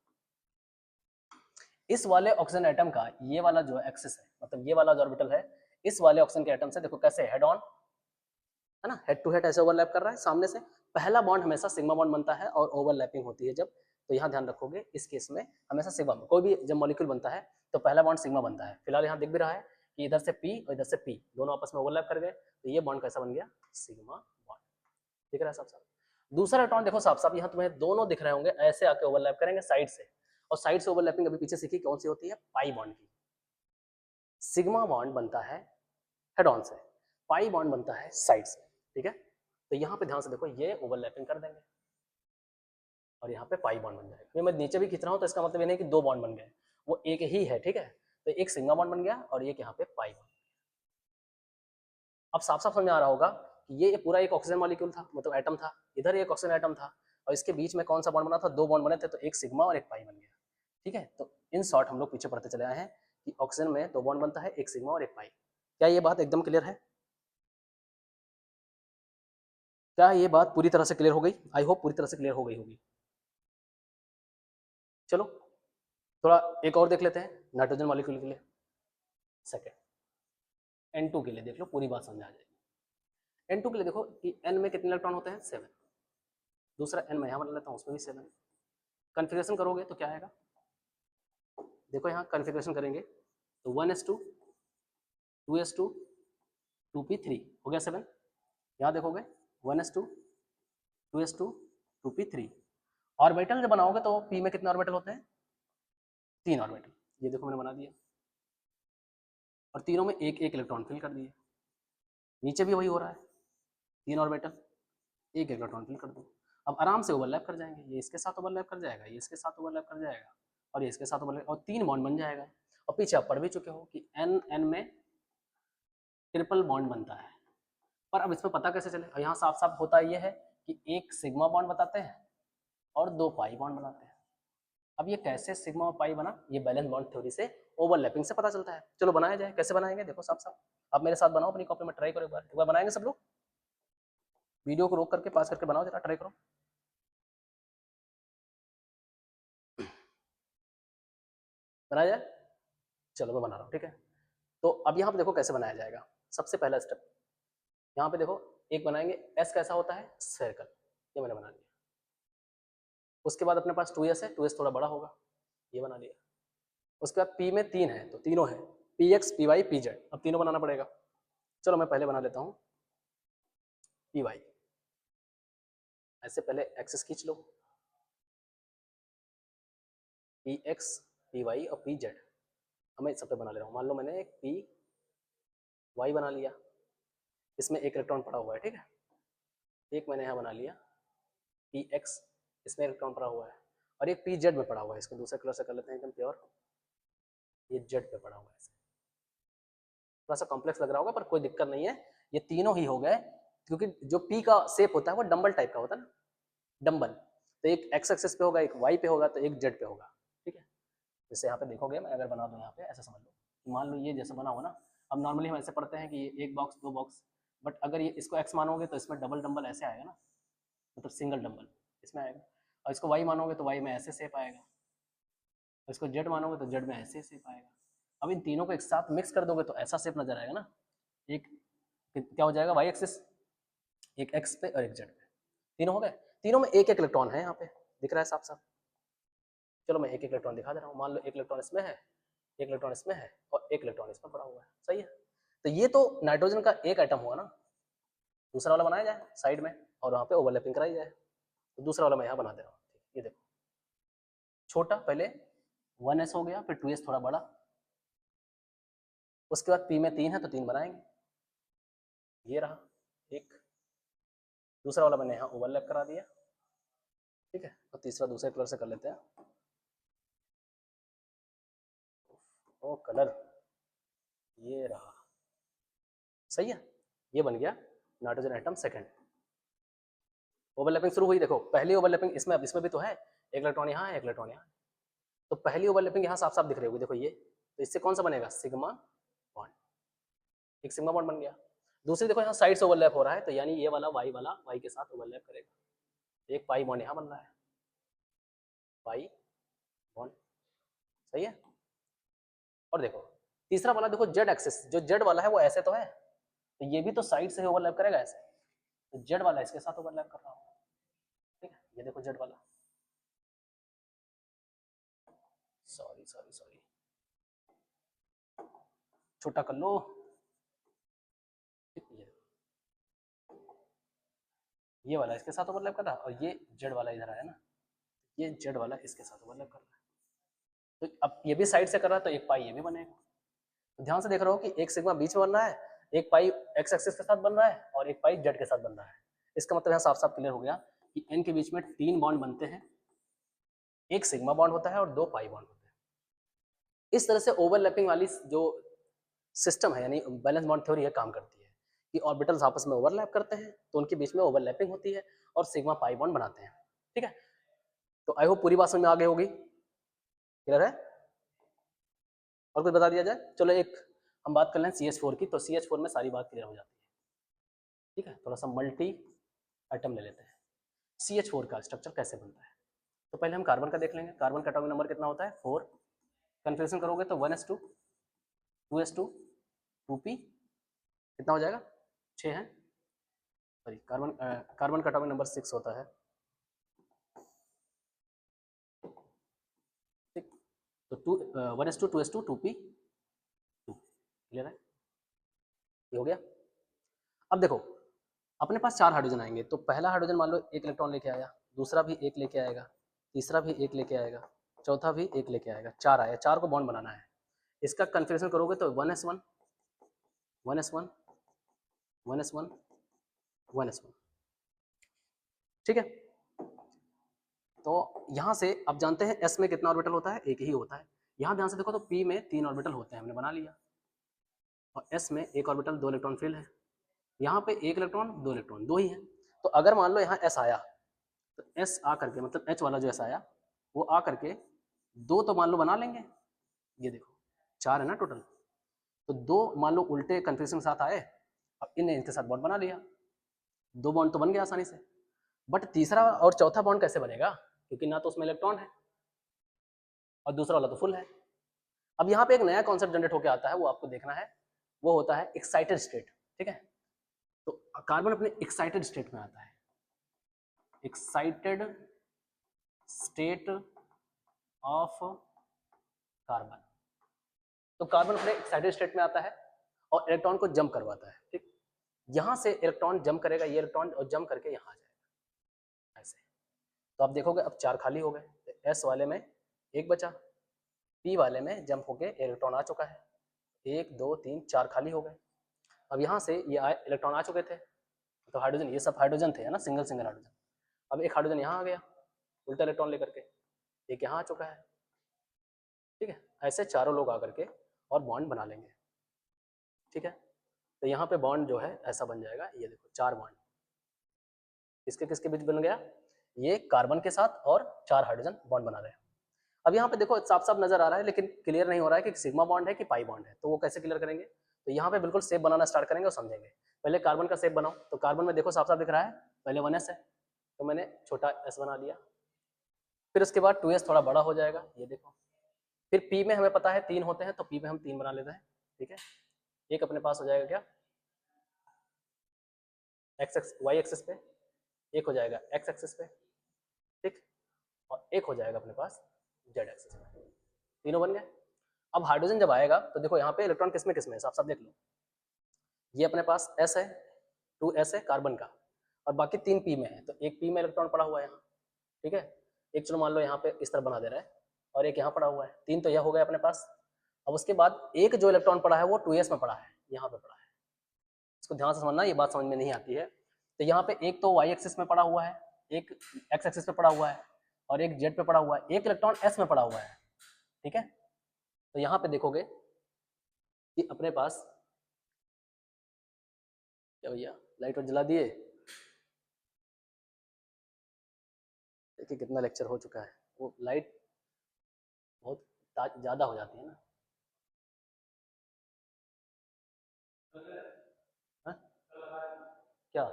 इस वाले ऑक्सीजन एटम का ये वाला जो एक्सिस है, मतलब ये वाला जो ऑर्बिटल है, इस वाले ऑक्सीजन के एटम से देखो कैसे हेड ऑन है ना, हेड टू हेड ऐसे ओवरलैप कर रहा है सामने से। पहला बॉन्ड हमेशा सिग्मा बॉन्ड बनता है और ओवरलैपिंग होती है जब, तो यहाँ ध्यान रखोगे इस केस में हमेशा सिग्मा, कोई भी जब मॉलिक्यूल बनता है तो पहला बॉन्ड सिग्मा बनता है। फिलहाल यहाँ दिख भी रहा है कि इधर से पी और इधर से पी दोनों आपस में ओवरलैप कर गए, तो ये बॉन्ड कैसा बन गया, सिग्मा बॉन्ड। दिख रहा है साफ साफ। दूसरा इलेक्ट्रॉन देखो साफ साफ यहाँ तुम्हें दोनों दिख रहे होंगे, ऐसे आके ओवरलैप करेंगे साइड से, और साइड से ओवरलैपिंग अभी पीछे सीखी कौन सी होती है, पाई बॉन्ड की। सिग्मा बॉन्ड बनता है हेड ऑन से, पाई बॉन्ड बनता है साइड से, ठीक है। तो यहाँ पे ध्यान से देखो ये ओवरलैपिंग कर देंगे और यहाँ पे पाई बॉन्ड बन जाएगा। मैं नीचे भी खींच रहा हूँ तो इसका मतलब ये नहीं कि दो बॉन्ड बन गए, वो एक ही है, ठीक है। तो एक सिग्मा बॉन्ड बन गया और एक यहाँ पे पाई बॉन्ड। अब साफ साफ समझ में आ रहा होगा कि ये पूरा एक ऑक्सीजन मॉलिक्यूल था, मतलब एटम था, इधर एक ऑक्सीजन एटम था और इसके बीच में कौन सा बॉन्ड बना था, दो बॉन्ड बने थे, तो एक सिग्मा और एक पाई बन गया, ठीक है। तो इन शॉर्ट हम लोग पीछे पढ़ते चले आए हैं कि ऑक्सीजन में दो बॉन्ड बनता है, एक सिग्मा और एक पाई। क्या ये बात एकदम क्लियर है? क्या ये बात पूरी तरह से क्लियर हो गई? आई होप पूरी तरह से क्लियर हो गई होगी। चलो थोड़ा एक और देख लेते हैं नाइट्रोजन मॉलिक्यूल के लिए। सेकेंड N2 के लिए देख लो, पूरी बात समझ आ जाएगी। N2 के लिए देखो कि N में कितने इलेक्ट्रॉन होते हैं, 7। दूसरा N मैं यहाँ बना लेता हूँ, उसमें भी 7। कन्फिग्रेशन करोगे तो क्या आएगा, देखो यहाँ कन्फिग्रेशन करेंगे तो 1s2 2s2 2p3 हो गया 7। यहाँ देखोगे 1s2 2s2 2p3। ऑर्बिटल जब बनाओगे तो p में कितने ऑर्बिटल होते हैं, 3 ऑर्बिटल। ये देखो मैंने बना दिया और तीनों में एक एक इलेक्ट्रॉन फिल कर दिए। नीचे भी वही हो रहा है, 3 ऑर्बिटल एक इलेक्ट्रॉन फिल कर दो। अब आराम से ओवरलैप कर जाएंगे, ये इसके साथ ओवरलैप कर जाएगा, ये इसके साथ ओवरलैप कर जाएगा और ये इसके साथ ओवरलैप, और 3 बॉन्ड बन जाएगा। और पीछे आप पढ़ भी चुके हो कि एन एन में ट्रिपल बॉन्ड बनता है। पर अब इसमें पता कैसे चले, यहाँ साफ साफ होता ये है कि एक सिग्मा बॉन्ड बताते हैं और 2 पाई बॉन्ड बनाते हैं। अब ये कैसे सिग्मा और पाई बना, ये बैलेंस बॉन्ड थ्योरी से ओवरलैपिंग से पता चलता है। चलो बनाया जाए, कैसे बनाएंगे देखो साफ साफ। आप मेरे साथ बनाओ अपनी कॉपी में, ट्राई करो एक बार बनाएंगे सब लोग। वीडियो को रोक करके पास करके बनाओ जरा, ट्राई करो। बनाया जाए, चलो मैं बना रहा हूँ, ठीक है। तो अब यहाँ पे देखो कैसे बनाया जाएगा। सबसे पहला स्टेप यहाँ पे देखो, एक बनाएंगे एस कैसा होता है, सर्कल, ये मैंने बना लिया। उसके बाद अपने पास 2s है, 2s थोड़ा बड़ा होगा, ये बना लिया। उसके बाद p में 3 है तो तीनों है, px py pz, अब तीनों बनाना पड़ेगा। चलो मैं पहले बना लेता हूँ py। ऐसे पहले एक्सेस खींच लो, px py और pz। अब मैं सब पे बना ले रहा हूँ। मान लो मैंने एक py बना लिया, इसमें एक इलेक्ट्रॉन पड़ा हुआ है, ठीक है। एक मैंने यहाँ बना लिया px, इसमें इलेक्ट्रॉन पड़ा हुआ है, और एक pz में पड़ा हुआ है। इसको दूसरे कलर से कर लेते हैं एकदम प्योर, ये z पे पड़ा हुआ है। थोड़ा सा कॉम्प्लेक्स लग रहा होगा पर कोई दिक्कत नहीं है, ये तीनों ही हो गए, क्योंकि जो p का शेप होता है वो डम्बल टाइप का होता है ना, डम्बल। तो एक x एक्सिस पे होगा, एक y पे होगा, तो एक z पे होगा, ठीक है। जैसे यहाँ पे देखोगे, मैं अगर बना दूँ यहाँ पे, ऐसा समझ लो, मान लो ये जैसे बना हुआ ना। अब नॉर्मली हम ऐसे पढ़ते हैं कि ये एक बॉक्स दो बॉक्स, बट अगर ये इसको x मानोगे तो इसमें डबल डम्बल ऐसे आएगा ना, मतलब सिंगल डम्बल इसमें आएगा। और इसको y मानोगे तो y में ऐसे शेप आएगा, और इसको z मानोगे तो z में ऐसे शेप आएगा। अब इन तीनों को एक साथ मिक्स कर दोगे तो ऐसा शेप नजर आएगा ना। एक क्या हो जाएगा, वाई एक्सिस, एक एक्स पे और एक जेड पे, तीनों हो गए। तीनों में एक एक इलेक्ट्रॉन है, यहाँ पे दिख रहा है साफ साफ। चलो मैं एक एक इलेक्ट्रॉन दिखा दे रहा हूँ। मान लो एक इलेक्ट्रॉन इसमें है, एक इलेक्ट्रॉन इसमें है और एक इलेक्ट्रॉन इसमें पड़ा हुआ है, सही है। तो ये तो नाइट्रोजन का एक एटम हुआ ना। दूसरा वाला बनाया जाए साइड में और वहाँ पे ओवरलैपिंग कराई जाए। तो दूसरा वाला मैं यहाँ बना दे रहा हूँ, ये देखो छोटा, पहले 1s हो गया, फिर 2s थोड़ा बड़ा, उसके बाद p में 3 है तो 3 बनाएंगे, ये रहा एक। दूसरा वाला मैंने यहाँ ओवरलैप करा दिया, ठीक है। और तीसरा दूसरे कलर से कर लेते हैं। ओ कलर ये रहा, सही है, ये बन गया नाइट्रोजन एटम सेकंड। ओवरलैपिंग शुरू हुई, देखो पहली ओवरलैपिंग इसमें भी तो है, एक इलेक्ट्रॉन यहाँ है, एक इलेक्ट्रॉन यहाँ है, तो पहली ओवरलैपिंग यहाँ साफ साफ दिख रही होगी, देखो ये, तो इससे कौन सा बनेगा, सिग्मा बॉन्ड, एक सिग्मा बॉन्ड बन गया। दूसरी देखो यहाँ साइड से ओवरलैप हो रहा है, तो यानी ये वाला वाई के साथ ओवरलैप करेगा, एक पाई बॉन्ड यहाँ बन रहा है, पाई बॉन्ड, सही है। और देखो तीसरा वाला, देखो जेड एक्सिस, जो जेड वाला है वो ऐसे तो है, तो ये भी तो साइड से ओवरलैप करेगा ऐसे, तो जेड वाला इसके साथ ओवरलैप कर रहा हूँ, ठीक है। ये देखो जेड वाला, सॉरी छोटा कर लो, ये वाला इसके साथ ओवरलैप कर रहा है, और ये जेड वाला इधर आया ना, ये जेड वाला इसके साथ ओवरलैप कर रहा है, तो अब ये भी साइड से कर रहा है, तो एक पाई ये भी बनेगा। तो ध्यान से देख रहा हो कि एक सिग्मा बीच में बन रहा है, एक पाई एक्स एक्सिस के साथ बन रहा है, और एक पाई जेड के साथ बन रहा है। इसका मतलब यहाँ साफ साफ क्लियर हो गया कि एन के बीच में 3 बॉन्ड बनते हैं, एक सिग्मा बॉन्ड होता है और 2 पाई बॉन्ड होते हैं। इस तरह से ओवरलैपिंग वाली जो सिस्टम है, यानी बैलेंस बॉन्ड थ्योरी है, काम करती है कि ऑर्बिटल्स आपस में ओवरलैप करते हैं, तो उनके बीच में ओवरलैपिंग होती है और सिग्मा पाई बॉन्ड बनाते हैं, ठीक है। तो आई होप पूरी बात समझ में आ गई होगी, क्लियर है। और कुछ बता दिया जाए, चलो एक हम बात कर लें CH4 की, तो CH4 में सारी बात क्लियर हो जाती है, ठीक है। थोड़ा स मल्टी एटम ले लेते हैं, CH4 का स्ट्रक्चर कैसे बनता है। तो पहले हम कार्बन का देख लेंगे, कार्बन का एटॉमिक नंबर कितना होता है, 4, कन्फ्यूजन करोगे तो 1s2 2s2 2p कितना हो जाएगा, 6 है, सॉरी कार्बन का एटॉमिक नंबर 6 होता है, ठीक। तो 1s2 2s2 2p 2, क्लियर है, ये हो गया। अब देखो अपने पास 4 हाइड्रोजन आएंगे, तो पहला हाइड्रोजन मान लो एक इलेक्ट्रॉन लेके आया, दूसरा भी एक लेके आएगा, तीसरा भी एक लेके आएगा, चौथा भी एक लेके आएगा, 4 आया, 4 को बॉन्ड बनाना है। इसका कन्फिग्रेशन करोगे तो 1s1 1s1 1s1 1s1, ठीक है। तो यहाँ से अब जानते हैं s में कितना ऑर्बिटल होता है, एक ही होता है। यहाँ ध्यान से देखो तो p में 3 ऑर्बिटल होते हैं, हमने बना लिया, और s में एक ऑर्बिटल 2 इलेक्ट्रॉन फिल है, यहाँ पे 1 इलेक्ट्रॉन 2 इलेक्ट्रॉन 2 ही है। तो अगर मान लो यहाँ s आया, तो s आ करके मतलब h वाला जो s आया वो आ करके 2 तो मान लो बना लेंगे, ये देखो 4 है ना टोटल, तो 2 मान लो उल्टे कन्फ्यूजन के साथ आए, अब इनने इनके साथ बॉन्ड बना लिया, 2 बॉन्ड तो बन गया आसानी से। बट तीसरा और चौथा बॉन्ड कैसे बनेगा, क्योंकि ना तो उसमें इलेक्ट्रॉन है और दूसरा वाला तो फुल है। अब यहाँ पे एक नया कॉन्सेप्ट जनरेट होकर आता है, वो आपको देखना है, वो होता है एक्साइटेड स्टेट, ठीक है। तो कार्बन अपने एक्साइटेड स्टेट में आता है, एक्साइटेड स्टेट ऑफ कार्बन। तो कार्बन अपने एक्साइटेड स्टेट में आता है और इलेक्ट्रॉन को जंप करवाता है, ठीक। यहां से इलेक्ट्रॉन जंप करेगा, ये इलेक्ट्रॉन, और जंप करके यहाँ आ जाएगा ऐसे। तो आप देखोगे अब 4 खाली हो गए, एस वाले में 1 बचा, पी वाले में जंप होके इलेक्ट्रॉन आ चुका है, 1 2 3 4 खाली हो गए। अब यहाँ से ये इलेक्ट्रॉन आ चुके थे, तो हाइड्रोजन, ये सब हाइड्रोजन थे, है ना, सिंगल सिंगल हाइड्रोजन। अब एक हाइड्रोजन यहाँ आ गया उल्टा इलेक्ट्रॉन लेकर के, एक यहाँ आ चुका है, ठीक है। ऐसे चारों लोग आकर के और बॉन्ड बना लेंगे, ठीक है। तो यहाँ पे बॉन्ड जो है ऐसा बन जाएगा, ये देखो 4 बॉन्ड किसके किसके बीच बन गया, ये कार्बन के साथ और 4 हाइड्रोजन बॉन्ड बना रहे हैं। अब यहाँ पे देखो साफ साफ नजर आ रहा है, लेकिन क्लियर नहीं हो रहा है कि सिग्मा बॉन्ड है कि पाई बॉन्ड है, तो वो कैसे क्लियर करेंगे, तो यहाँ पे बिल्कुल शेप बनाना स्टार्ट करेंगे और समझेंगे। पहले कार्बन का शेप बनाओ, तो कार्बन में देखो साफ साफ दिख रहा है, पहले 1s है, तो मैंने छोटा s बना लिया, फिर उसके बाद 2s थोड़ा बड़ा हो जाएगा, ये देखो। फिर p में हमें पता है 3 होते हैं, तो p में हम 3 बना लेते हैं, ठीक है। एक अपने पास हो जाएगा क्या, y एक्सिस पे, एक हो जाएगा x एक्सिस पे, ठीक, और एक हो जाएगा अपने पास z एक्सिस पे, तीनों बन गए। अब हाइड्रोजन जब आएगा तो देखो यहाँ पे इलेक्ट्रॉन किसमें किसमें है, साफ साफ देख लो, ये अपने पास s है, 2s है कार्बन का, और बाकी 3 p में है, तो एक p में इलेक्ट्रॉन पड़ा हुआ है यहाँ, ठीक है। एक चलो मान लो यहाँ पे इस तरह बना दे रहा है, और एक यहाँ पड़ा हुआ है, 3 तो यह हो गया अपने पास। अब उसके बाद एक जो इलेक्ट्रॉन पड़ा है वो 2s में पड़ा है, यहाँ पे पड़ा है, इसको ध्यान से समझना, ये बात समझ में नहीं आती है। तो यहाँ पे एक तो वाई एक्सिस में पड़ा हुआ है, एक एक्स एक्सिस पे पड़ा हुआ है और एक जेड पे पड़ा हुआ है, एक इलेक्ट्रॉन एस में पड़ा हुआ है, ठीक है। तो यहाँ पे देखोगे कि अपने पास क्या भैया लाइट और जला दिए, देखिए कितना लेक्चर हो चुका है, वो लाइट बहुत ज़्यादा हो जाती है ना। हा? क्या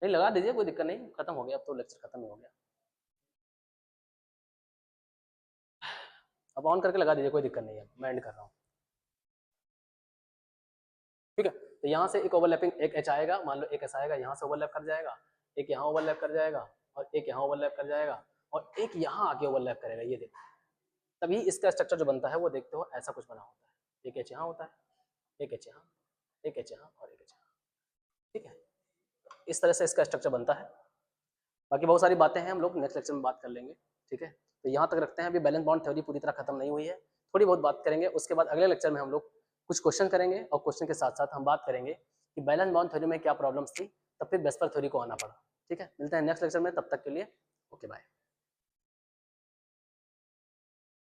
नहीं लगा दीजिए, कोई दिक्कत नहीं, खत्म हो गया अब तो, लेक्चर खत्म ही हो गया। अब ऑन करके लगा दीजिए, कोई दिक्कत नहीं है, मैं एंड कर रहा हूँ, ठीक है। तो यहाँ से एक ओवरलैपिंग एक एच आएगा, मान लो एक एस आएगा, यहाँ से ओवरलैप कर जाएगा, एक यहाँ ओवरलैप कर जाएगा और एक यहाँ ओवरलैप कर जाएगा और एक यहाँ आके ओवरलैप करेगा, ये देखो। तभी इसका स्ट्रक्चर जो बनता है वो देखते हो ऐसा कुछ बना होता है, एक एच यहाँ होता है, एक एच यहाँ, एक एच यहाँ और एक एच यहाँ, ठीक है। इस तरह से इसका स्ट्रक्चर बनता है। बाकी बहुत सारी बातें हैं, हम लोग नेक्स्ट लेक्चर में बात कर लेंगे, ठीक है। तो यहाँ तक रखते हैं, अभी बैलेंस बॉन्ड थ्योरी पूरी तरह खत्म नहीं हुई है, थोड़ी बहुत बात करेंगे, उसके बाद अगले लेक्चर में हम लोग कुछ क्वेश्चन करेंगे और क्वेश्चन के साथ साथ हम बात करेंगे कि बैलेंस बॉन्ड थ्योरी में क्या प्रॉब्लम्स थी, तब फिर वेस्पर थ्योरी को आना पड़ा, ठीक है। मिलते हैं नेक्स्ट लेक्चर में, तब तक के लिए ओके बाय।